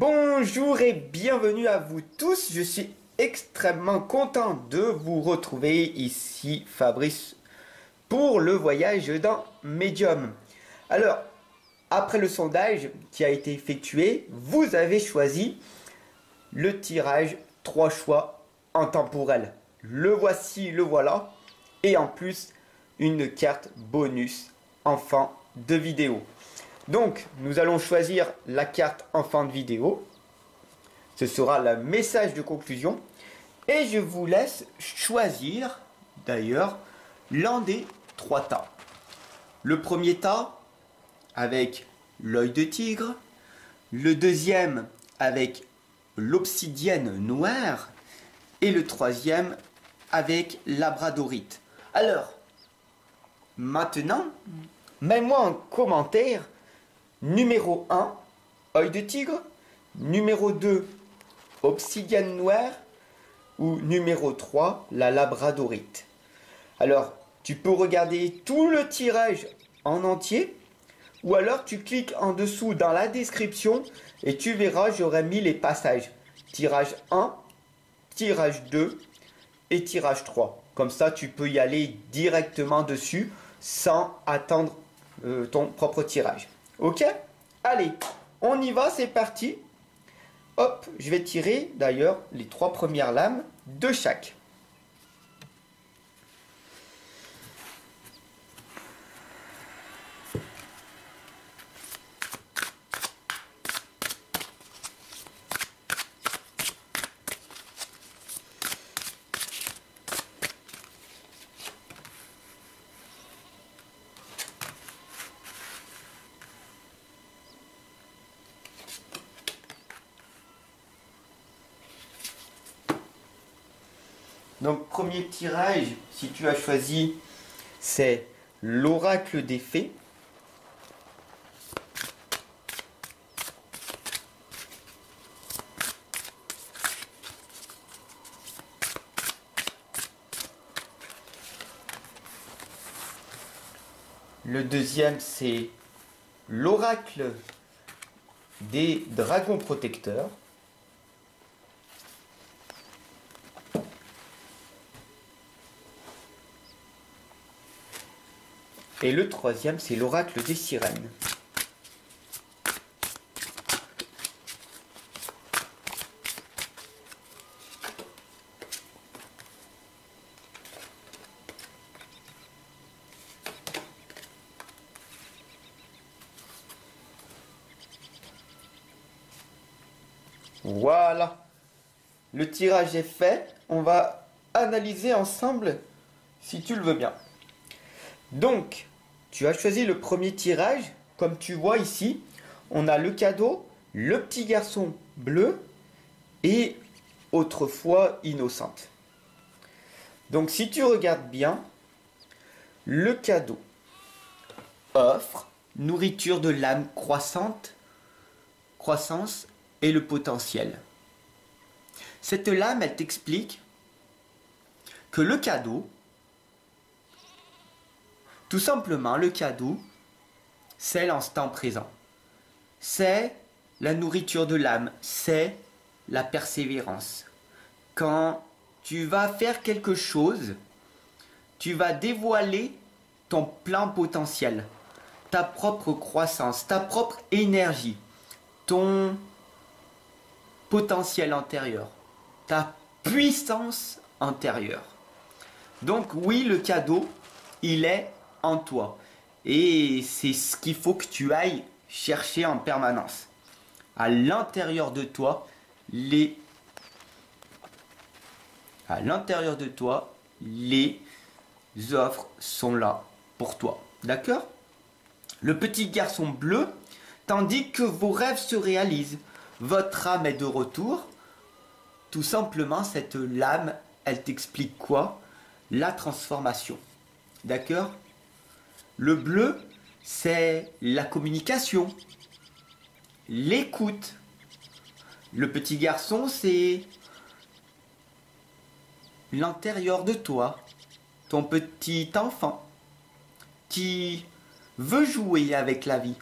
Bonjour et bienvenue à vous tous, je suis extrêmement content de vous retrouver ici Fabrice pour le voyage dans Medium. Alors, après le sondage qui a été effectué, vous avez choisi le tirage 3 choix intemporel. Le voici, le voilà, et en plus une carte bonus en fin de vidéo. Donc, nous allons choisir la carte en fin de vidéo. Ce sera le message de conclusion. Et je vous laisse choisir, d'ailleurs, l'un des 3 tas. Le premier tas avec l'œil de tigre. Le deuxième avec l'obsidienne noire. Et le troisième avec labradorite. Alors, maintenant, mets-moi en commentaire. Numéro 1, œil de tigre. Numéro 2, obsidienne noire. Ou numéro 3, la labradorite. Alors, tu peux regarder tout le tirage en entier. Ou alors, tu cliques en dessous dans la description. Et tu verras, j'aurai mis les passages. Tirage 1, tirage 2 et tirage 3. Comme ça, tu peux y aller directement dessus sans attendre ton propre tirage. Ok? Allez, on y va, c'est parti. Hop, je vais tirer d'ailleurs les 3 premières lames de chaque. Donc, premier tirage, si tu as choisi, c'est l'oracle des fées. Le deuxième, c'est l'oracle des dragons protecteurs. Et le troisième, c'est l'oracle des sirènes. Voilà. Le tirage est fait. On va analyser ensemble si tu le veux bien. Donc, tu as choisi le premier tirage. Comme tu vois ici, on a le cadeau, le petit garçon bleu et autrefois innocente. Donc, si tu regardes bien, le cadeau offre nourriture de l'âme croissante, croissance et le potentiel. Cette lame, elle t'explique que le cadeau, tout simplement, le cadeau, c'est l'instant présent. C'est la nourriture de l'âme, c'est la persévérance. Quand tu vas faire quelque chose, tu vas dévoiler ton plein potentiel, ta propre croissance, ta propre énergie, ton potentiel antérieur, ta puissance antérieure. Donc oui, le cadeau, il est en toi. Et c'est ce qu'il faut que tu ailles chercher en permanence. À l'intérieur de toi, les offres sont là pour toi. D'accord? Le petit garçon bleu t'indique que vos rêves se réalisent. Votre âme est de retour. Tout simplement, cette lame, elle t'explique quoi? La transformation. D'accord? Le bleu, c'est la communication, l'écoute. Le petit garçon, c'est l'intérieur de toi, ton petit enfant qui veut jouer avec la vie,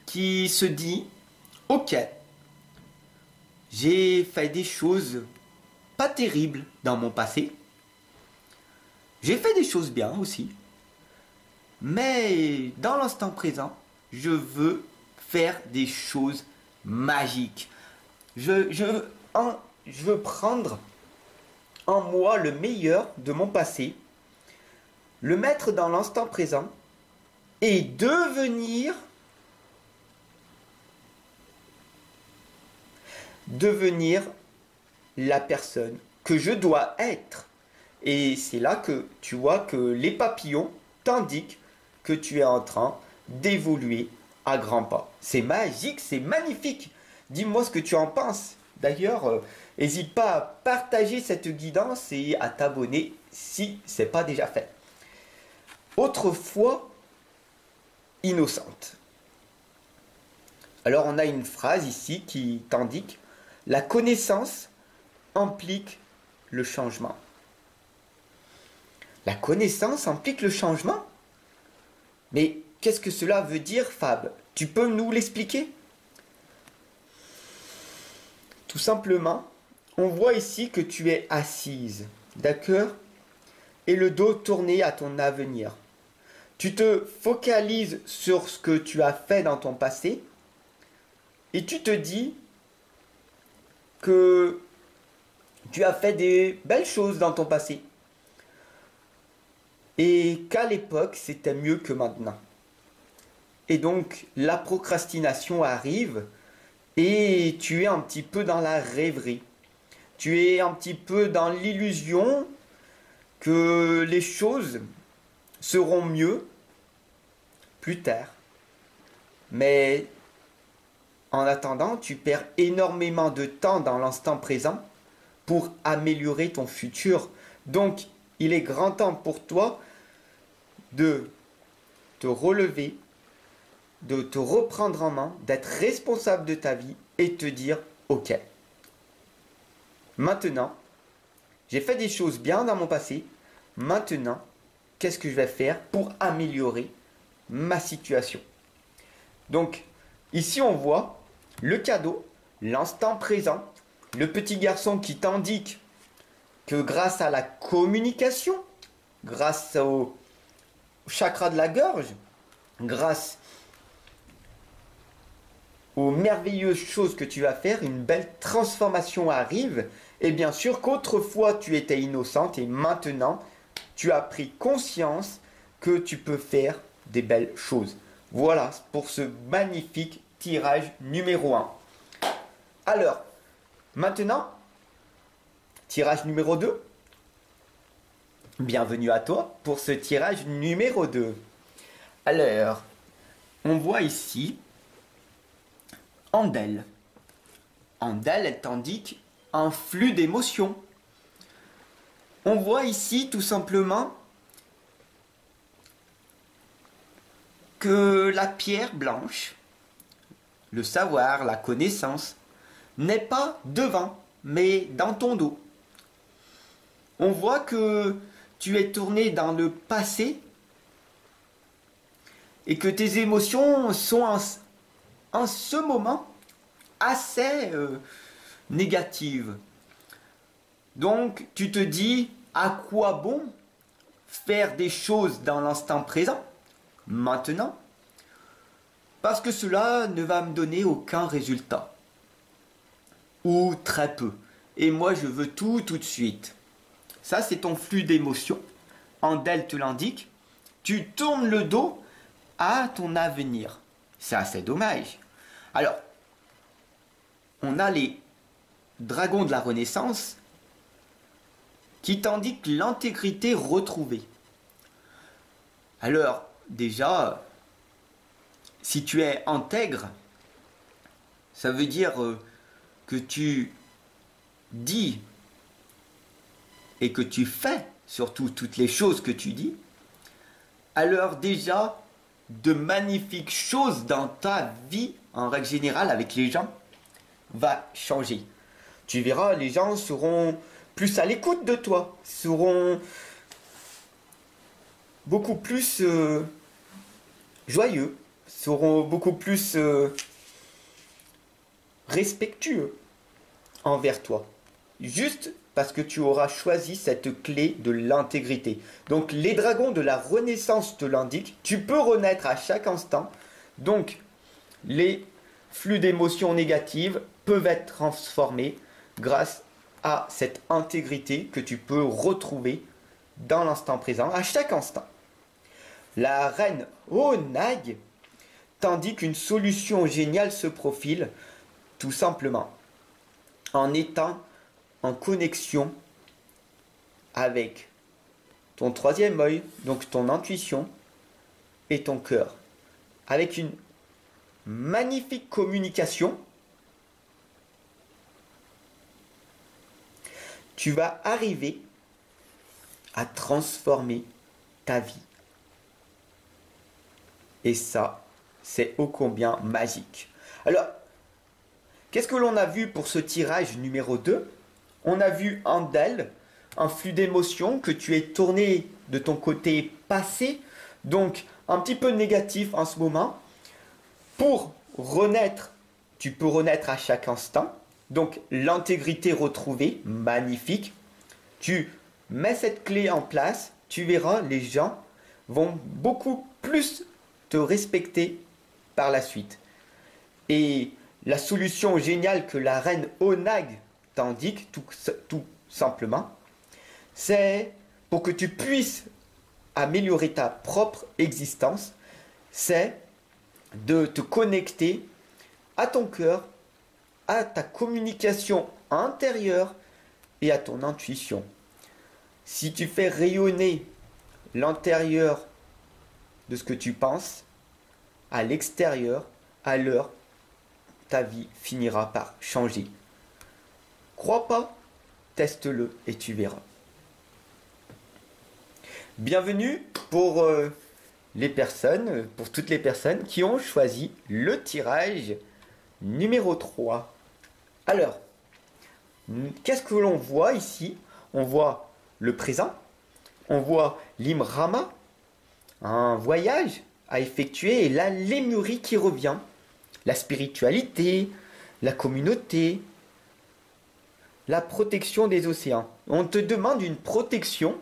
qui se dit « Ok, j'ai fait des choses pas terribles dans mon passé. J'ai fait des choses bien aussi. Mais dans l'instant présent, je veux faire des choses magiques. Je veux prendre en moi le meilleur de mon passé, le mettre dans l'instant présent et devenir la personne que je dois être. Et c'est là que tu vois que les papillons t'indiquent que tu es en train d'évoluer à grands pas. C'est magique, c'est magnifique. Dis-moi ce que tu en penses. D'ailleurs, n'hésite pas à partager cette guidance et à t'abonner si ce n'est pas déjà fait. Autrefois innocente. Alors on a une phrase ici qui t'indique: la connaissance implique le changement. La connaissance implique le changement? Mais qu'est-ce que cela veut dire, Fab? Tu peux nous l'expliquer? Tout simplement, on voit ici que tu es assise, d'accord? Et le dos tourné à ton avenir. Tu te focalises sur ce que tu as fait dans ton passé et tu te dis que tu as fait des belles choses dans ton passé et qu'à l'époque c'était mieux que maintenant. Et donc la procrastination arrive et tu es un petit peu dans la rêverie. Tu es un petit peu dans l'illusion que les choses seront mieux plus tard. Mais en attendant, tu perds énormément de temps dans l'instant présent pour améliorer ton futur. Donc, il est grand temps pour toi de te relever, de te reprendre en main, d'être responsable de ta vie et te dire « Ok, maintenant, j'ai fait des choses bien dans mon passé. Maintenant, qu'est-ce que je vais faire pour améliorer ma situation ?» Donc, ici on voit le cadeau, l'instant présent, le petit garçon qui t'indique que grâce à la communication, grâce au chakra de la gorge, grâce aux merveilleuses choses que tu vas faire, une belle transformation arrive. Et bien sûr qu'autrefois tu étais innocente et maintenant tu as pris conscience que tu peux faire des belles choses. Voilà pour ce magnifique tirage numéro 1. Alors, maintenant, tirage numéro 2. Bienvenue à toi pour ce tirage numéro 2. Alors, on voit ici Andel. Andel, elle t'indique un flux d'émotions. On voit ici tout simplement que la pierre blanche, le savoir, la connaissance, n'est pas devant, mais dans ton dos. On voit que tu es tourné dans le passé et que tes émotions sont en ce moment assez négatives. Donc tu te dis, à quoi bon faire des choses dans l'instant présent, maintenant, parce que cela ne va me donner aucun résultat. Ou très peu. Et moi je veux tout de suite. Ça c'est ton flux d'émotions. Andel te l'indique. Tu tournes le dos à ton avenir. C'est assez dommage. Alors, on a les dragons de la Renaissance qui t'indiquent l'intégrité retrouvée. Alors, déjà, si tu es intègre, ça veut dire que tu dis et que tu fais surtout toutes les choses que tu dis, alors déjà, de magnifiques choses dans ta vie, en règle générale, avec les gens, va changer. Tu verras, les gens seront plus à l'écoute de toi, seront beaucoup plus joyeux, seront beaucoup plus respectueux. envers toi. Juste parce que tu auras choisi cette clé de l'intégrité. Donc les dragons de la Renaissance te l'indiquent. Tu peux renaître à chaque instant. Donc les flux d'émotions négatives peuvent être transformés grâce à cette intégrité que tu peux retrouver dans l'instant présent, à chaque instant. La reine Onag t'indique qu'une solution géniale se profile, tout simplement, en étant en connexion avec ton troisième œil, donc ton intuition et ton cœur, avec une magnifique communication. Tu vas arriver à transformer ta vie. Et ça, c'est ô combien magique. Alors, qu'est-ce que l'on a vu pour ce tirage numéro 2? On a vu un flux d'émotions que tu es tourné de ton côté passé, donc un petit peu négatif en ce moment. Pour renaître, tu peux renaître à chaque instant. Donc l'intégrité retrouvée, magnifique. Tu mets cette clé en place, tu verras, les gens vont beaucoup plus te respecter par la suite. Et la solution géniale que la reine Onag t'indique, tout simplement, c'est pour que tu puisses améliorer ta propre existence, c'est de te connecter à ton cœur, à ta communication intérieure et à ton intuition. Si tu fais rayonner l'intérieur de ce que tu penses à l'extérieur, alors ta vie finira par changer. Crois pas, teste-le et tu verras. Bienvenue pour pour toutes les personnes qui ont choisi le tirage numéro 3. Alors, qu'est-ce que l'on voit ici? On voit le présent, on voit l'Imrama, un voyage à effectuer, et la Lémurie qui revient, la spiritualité, la communauté, la protection des océans. On te demande une protection,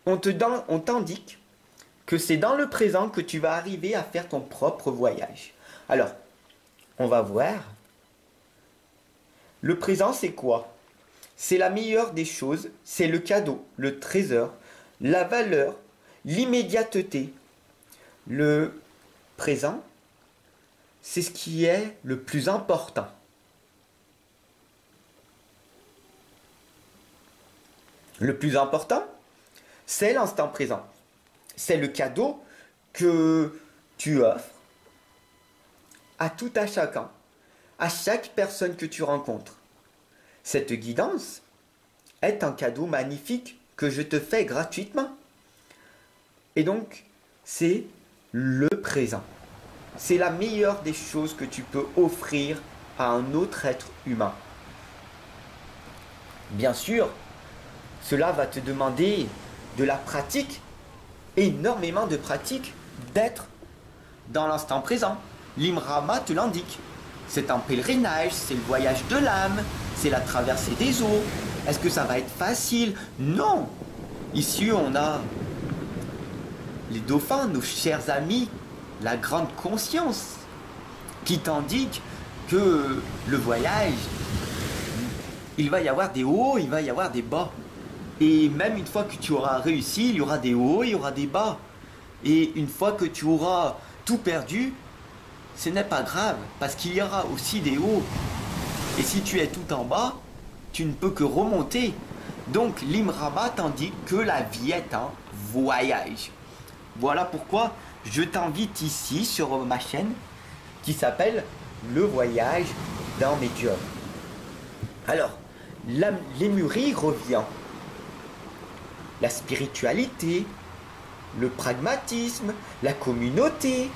on t'indique que c'est dans le présent que tu vas arriver à faire ton propre voyage. Alors, on va voir. Le présent, c'est quoi? C'est la meilleure des choses, c'est le cadeau, le trésor, la valeur, l'immédiateté. Le présent, c'est ce qui est le plus important. Le plus important, c'est l'instant présent. C'est le cadeau que tu offres à tout à chacun, à chaque personne que tu rencontres. Cette guidance est un cadeau magnifique que je te fais gratuitement. Et donc, c'est le présent. C'est la meilleure des choses que tu peux offrir à un autre être humain. Bien sûr, cela va te demander de la pratique, énormément de pratique, d'être dans l'instant présent. L'Imrama te l'indique. C'est un pèlerinage, c'est le voyage de l'âme, c'est la traversée des eaux. Est-ce que ça va être facile? Non. Ici, on a les dauphins, nos chers amis, la grande conscience, qui t'indique que le voyage, il va y avoir des hauts, il va y avoir des bas. Et même une fois que tu auras réussi, il y aura des hauts, il y aura des bas. Et une fois que tu auras tout perdu, ce n'est pas grave, parce qu'il y aura aussi des hauts. Et si tu es tout en bas, tu ne peux que remonter. Donc l'Imrama t'indique que la vie est un voyage. Voilà pourquoi je t'invite ici sur ma chaîne qui s'appelle Le Voyage d'un Médium. Alors, la Lémurie revient. La spiritualité, le pragmatisme, la communauté,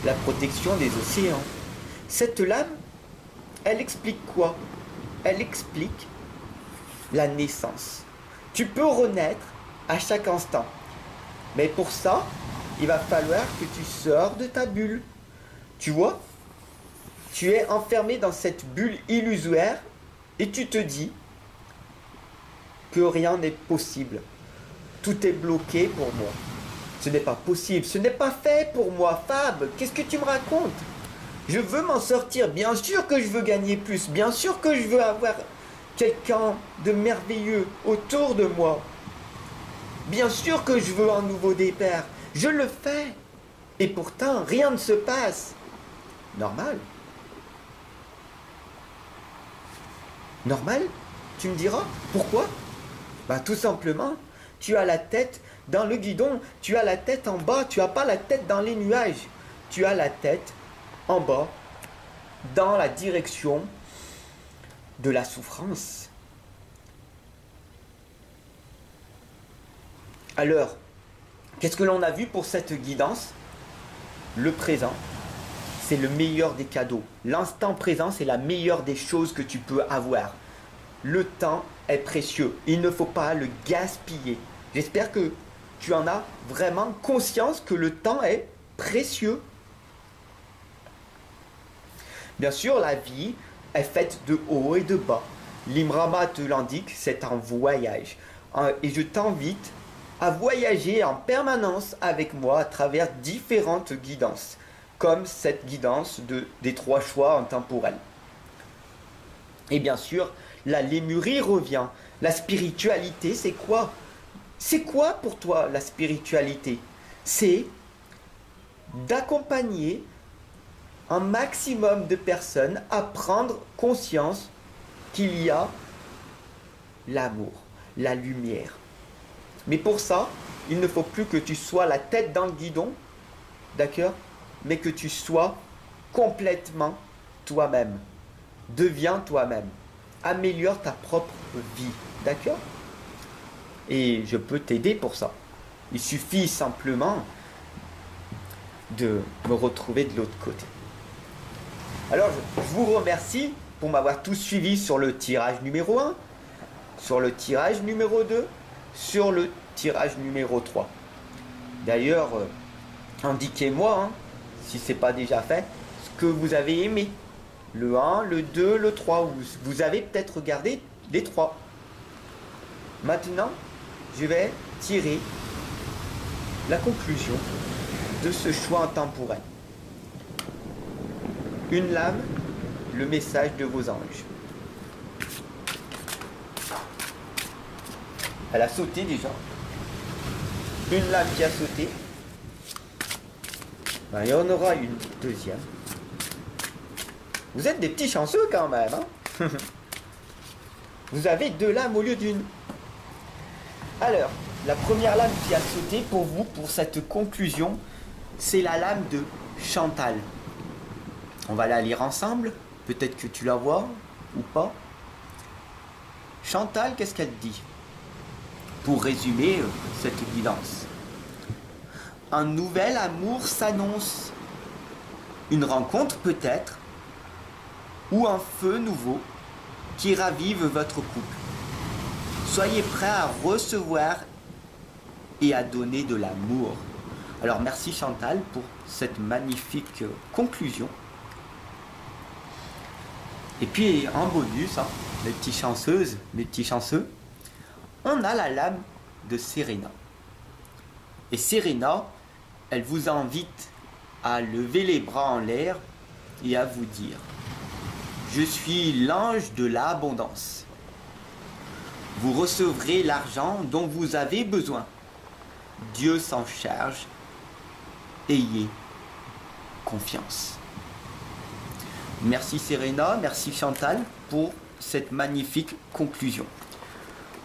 la protection des océans. Cette lame, elle explique quoi? Elle explique la naissance. Tu peux renaître à chaque instant. Mais pour ça, il va falloir que tu sors de ta bulle. Tu vois? Tu es enfermé dans cette bulle illusoire et tu te dis que rien n'est possible. Tout est bloqué pour moi. Ce n'est pas possible, ce n'est pas fait pour moi, Fab. Qu'est-ce que tu me racontes? Je veux m'en sortir, bien sûr que je veux gagner plus, bien sûr que je veux avoir quelqu'un de merveilleux autour de moi. Bien sûr que je veux un nouveau départ, je le fais. Et pourtant, rien ne se passe. Normal. Normal? Tu me diras, pourquoi? Bah tout simplement, tu as la tête dans le guidon, tu as la tête en bas, tu n'as pas la tête dans les nuages. Tu as la tête en bas, dans la direction de la souffrance. Alors, qu'est-ce que l'on a vu pour cette guidance? Le présent, c'est le meilleur des cadeaux. L'instant présent, c'est la meilleure des choses que tu peux avoir. Le temps est précieux. Il ne faut pas le gaspiller. J'espère que tu en as vraiment conscience que le temps est précieux. Bien sûr, la vie est faite de haut et de bas. L'Imrama te l'indique, c'est un voyage. Et je t'invite à voyager en permanence avec moi à travers différentes guidances, comme cette guidance des 3 choix intemporels. Et bien sûr, la lémurie revient. La spiritualité, c'est quoi? C'est quoi pour toi la spiritualité? C'est d'accompagner un maximum de personnes à prendre conscience qu'il y a l'amour, la lumière. Mais pour ça, il ne faut plus que tu sois la tête dans le guidon, d'accord? Mais que tu sois complètement toi-même. Deviens toi-même. Améliore ta propre vie, d'accord? Et je peux t'aider pour ça. Il suffit simplement de me retrouver de l'autre côté. Alors, je vous remercie pour m'avoir tous suivi sur le tirage numéro 1, sur le tirage numéro 2, sur le tirage numéro 3. D'ailleurs, indiquez-moi, si ce n'est pas déjà fait, ce que vous avez aimé. Le 1, le 2, le 3. Vous avez peut-être regardé les 3. Maintenant, je vais tirer la conclusion de ce choix intemporel. Une lame, le message de vos anges. Elle a sauté déjà. Une lame qui a sauté. Ben, il y en aura une deuxième. Vous êtes des petits chanceux quand même, hein? Vous avez 2 lames au lieu d'une. Alors, la première lame qui a sauté pour vous, pour cette conclusion, c'est la lame de Chantal. On va la lire ensemble. Peut-être que tu la vois ou pas. Chantal, qu'est-ce qu'elle dit? Pour résumer cette guidance. Un nouvel amour s'annonce. Une rencontre peut-être. Ou un feu nouveau qui ravive votre couple. Soyez prêts à recevoir et à donner de l'amour. Alors merci Chantal pour cette magnifique conclusion. Et puis en bonus, mes petites chanceuses, mes petits chanceux, on a la lame de Serena. Et Serena, elle vous invite à lever les bras en l'air et à vous dire: je suis l'ange de l'abondance. Vous recevrez l'argent dont vous avez besoin. Dieu s'en charge. Ayez confiance. Merci Serena, merci Chantal pour cette magnifique conclusion.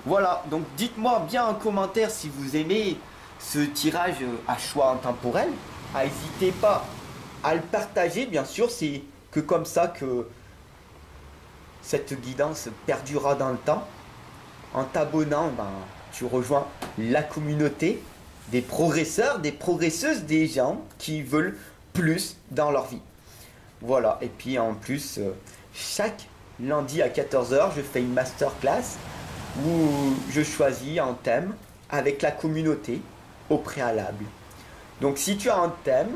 Voilà, donc dites-moi bien en commentaire si vous aimez ce tirage à choix intemporel. N'hésitez pas à le partager, bien sûr, c'est que comme ça que cette guidance perdurera dans le temps. En t'abonnant, tu rejoins la communauté des progresseurs, des progresseuses, des gens qui veulent plus dans leur vie. Voilà, et puis en plus, chaque lundi à 14 h, je fais une masterclass où je choisis un thème avec la communauté au préalable. Donc si tu as un thème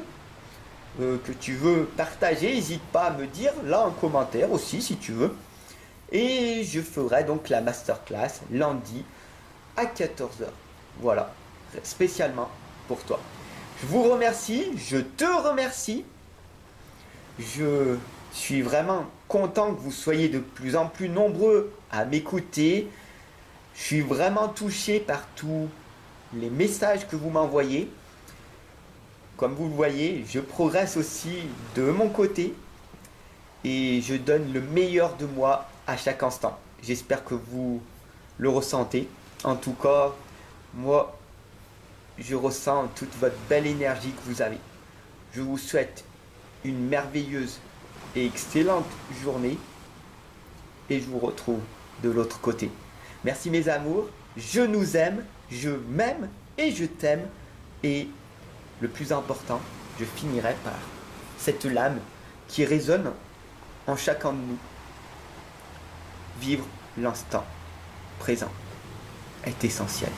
que tu veux partager, n'hésite pas à me dire là en commentaire aussi si tu veux. Et je ferai donc la masterclass lundi à 14 heures. Voilà, spécialement pour toi. Je vous remercie, je te remercie. Je suis vraiment content que vous soyez de plus en plus nombreux à m'écouter. Je suis vraiment touché par tous les messages que vous m'envoyez. Comme vous le voyez, je progresse aussi de mon côté et je donne le meilleur de moi à chaque instant. J'espère que vous le ressentez. En tout cas, moi, je ressens toute votre belle énergie que vous avez. Je vous souhaite une merveilleuse et excellente journée et je vous retrouve de l'autre côté. Merci mes amours, je nous aime, je m'aime et je t'aime et le plus important, je finirai par cette lame qui résonne en chacun de nous. Vivre l'instant présent est essentiel.